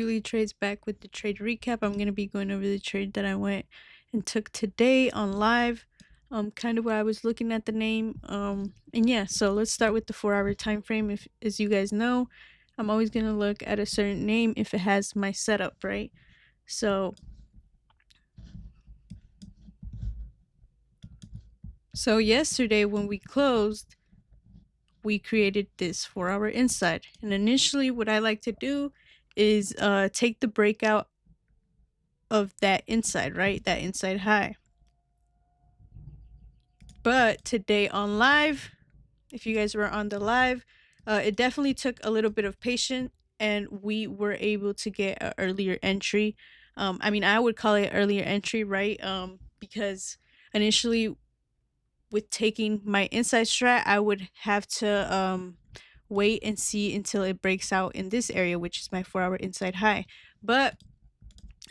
Daily trades back with the trade recap. I'm going to be going over the trade that I went and took today on live. Kind of where I was looking at the name. And yeah, so let's start with the 4-hour time frame. If, as you guys know, I'm always going to look at a certain name if it has my setup, right? So yesterday when we closed, we created this 4-hour inside. And initially what I like to do is take the breakout of that inside, right? That inside high. But today on live, if you guys were on the live, it definitely took a little bit of patience and we were able to get an earlier entry. I mean, I would call it earlier entry, right? Because initially with taking my inside strat, I would have to wait and see until it breaks out in this area, which is my 4-hour inside high. But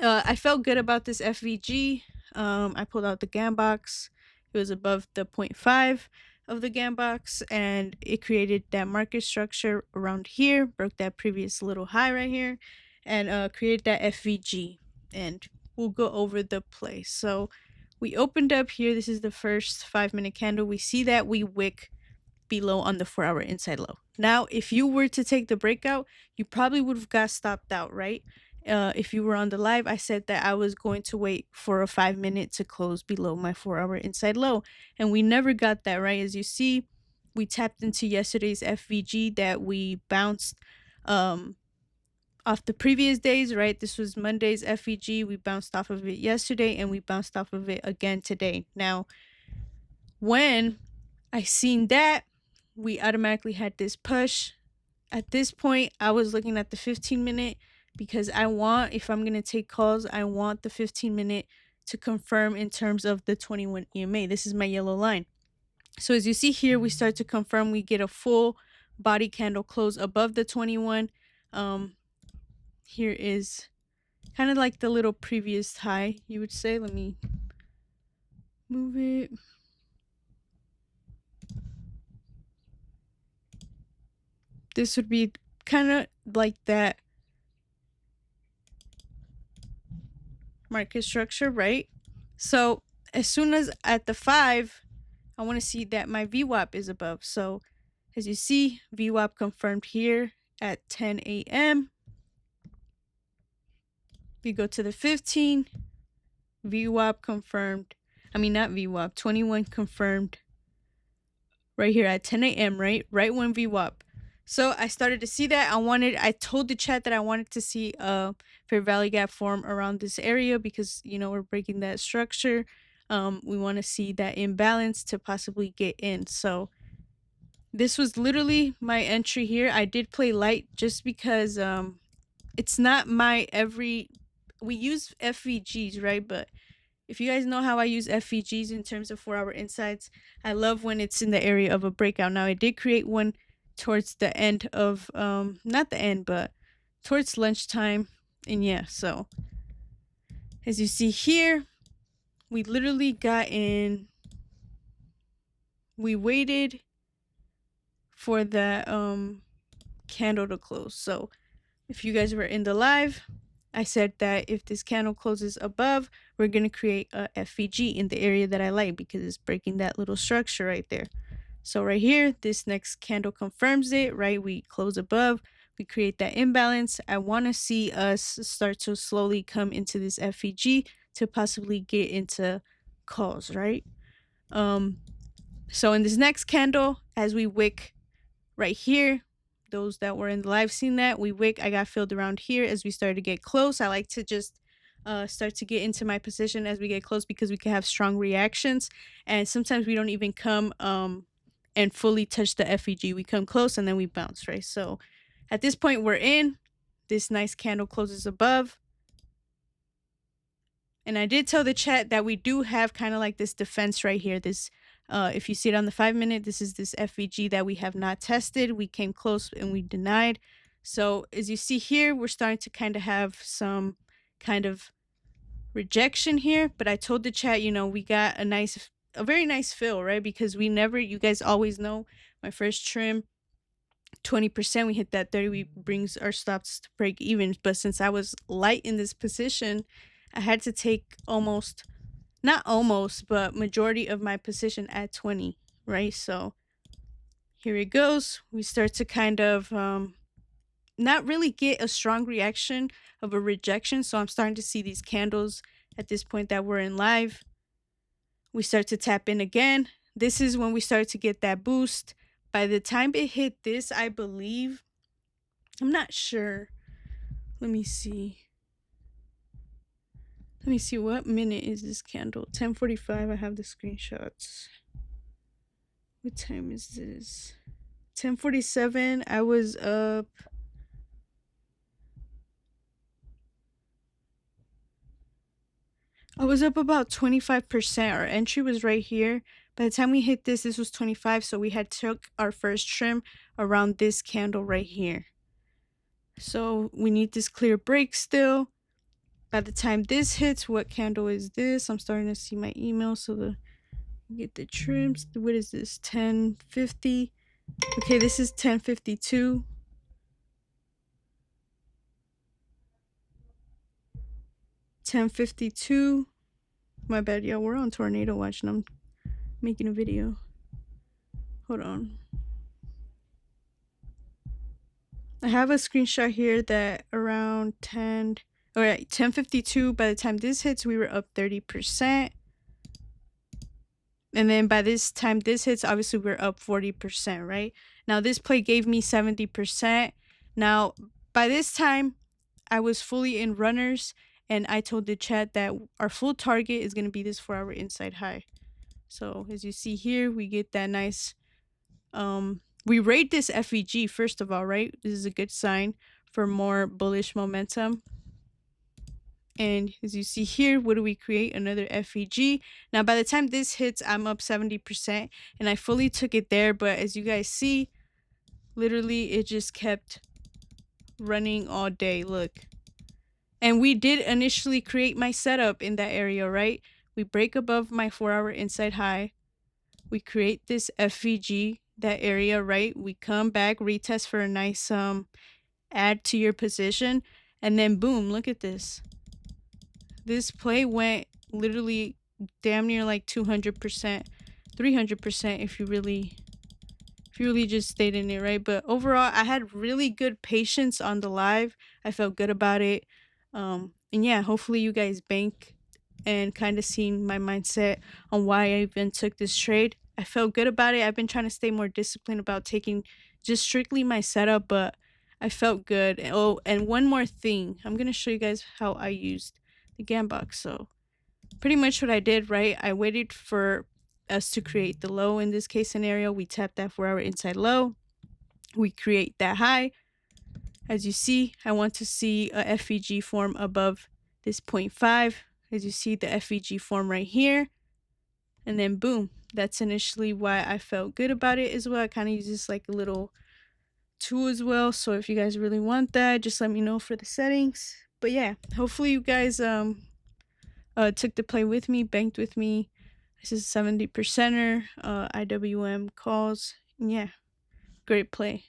I felt good about this FVG. I pulled out the GAN box. It was above the 0.5 of the GAN box, and it created that market structure around here, broke that previous little high right here, and created that FVG. And we'll go over the play. So we opened up here. This is the first 5-minute candle. We see that we wick below on the 4-hour inside low. Now, if you were to take the breakout, you probably would have got stopped out, right? If you were on the live, I said that I was going to wait for a 5-minute to close below my 4-hour inside low, and we never got that, right? As you see, we tapped into yesterday's FVG that we bounced off the previous days, right? This was Monday's FVG. We bounced off of it yesterday, and we bounced off of it again today. Now, when I seen that, we automatically had this push. At this point, I was looking at the 15-minute because I want, if I'm going to take calls, I want the 15-minute to confirm in terms of the 21 EMA. This is my yellow line. So as you see here, we start to confirm. We get a full body candle close above the 21. Here is kind of like the little previous high, you would say. Let me move it. This would be kind of like that market structure, right? So as soon as at the 5, I want to see that my VWAP is above. So as you see, VWAP confirmed here at 10 a.m. We go to the 15, VWAP confirmed. I mean, not VWAP, 21 confirmed right here at 10 a.m., right when VWAP. So I started to see that. I told the chat that I wanted to see a fair value gap form around this area because, you know, we're breaking that structure. We want to see that imbalance to possibly get in. So this was literally my entry here. I did play light just because it's not my we use FVGs, right? But if you guys know how I use FVGs in terms of 4-hour insights, I love when it's in the area of a breakout. Now, I did create one towards the end of, not the end, but towards lunchtime. And yeah, so as you see here, we literally got in, we waited for the candle to close. So if you guys were in the live, I said that if this candle closes above, we're going to create a FVG in the area that I like because it's breaking that little structure right there. So right here, this next candle confirms it, right? We close above, we create that imbalance. I want to see us start to slowly come into this FVG to possibly get into calls, right? So in this next candle, as we wick right here, those that were in the live seen that we wick, I got filled around here as we started to get close. I like to just start to get into my position as we get close because we can have strong reactions, and sometimes we don't even come and fully touch the FEG. We come close and then we bounce, right? So at this point, we're in. This nice candle closes above. And I did tell the chat that we do have kind of like this defense right here. This, if you see it on the 5-minute, this is this FVG that we have not tested. We came close and we denied. So as you see here, we're starting to kind of have some kind of rejection here. But I told the chat, you know, we got a very nice fill, right? Because we never, you guys always know my first trim 20%, we hit that 30, we brings our stops to break even. But since I was light in this position, I had to take almost, not almost, but majority of my position at 20, right? So here it goes. We start to kind of not really get a strong reaction of a rejection. So I'm starting to see these candles at this point that we're in live. We start to tap in again. This is when we start to get that boost. By the time it hit this, I believe, I'm not sure. Let me see. Let me see, what minute is this candle? 10:45. I have the screenshots. What time is this? 10:47. I was up. I was up about 25%. Our entry was right here. By the time we hit this was 25. So we had took our first trim around this candle right here. So we need this clear break still. By the time this hits, what candle is this? I'm starting to see my email. So get the trims. What is this? 10:50. Okay, this is 10:52. 10:52. My bad, y'all. We're on tornado watch and I'm making a video. Hold on. I have a screenshot here that around 10:52. By the time this hits, we were up 30%. And then by this time this hits, obviously we're up 40%, right? Now this play gave me 70%. Now by this time, I was fully in runners, and I told the chat that our full target is going to be this 4-hour inside high. So as you see here, we get that nice, we rate this FEG first of all, right? This is a good sign for more bullish momentum. And as you see here, what do we create? Another FEG. Now, by the time this hits, I'm up 70%, and I fully took it there. But as you guys see, literally, it just kept running all day. Look. And we did initially create my setup in that area, right? We break above my 4-hour inside high. We create this FEG, that area, right? We come back, retest for a nice add to your position. And then boom, look at this. This play went literally damn near like 200%, 300% if you really just stayed in it, right? But overall, I had really good patience on the live. I felt good about it. And yeah, hopefully you guys bank and kind of seen my mindset on why I even took this trade. I felt good about it. I've been trying to stay more disciplined about taking just strictly my setup, but I felt good. Oh, and one more thing. I'm going to show you guys how I used the Gambox. So pretty much what I did, right? I waited for us to create the low in this case scenario. We tap that 4-hour inside low. We create that high. As you see, I want to see a FEG form above this 0.5. As you see, the FEG form right here. And then boom, that's initially why I felt good about it as well. I kind of use this like a little tool as well. So if you guys really want that, just let me know for the settings. But yeah, hopefully you guys took the play with me, banked with me. This is 70%er, IWM calls. And yeah, great play.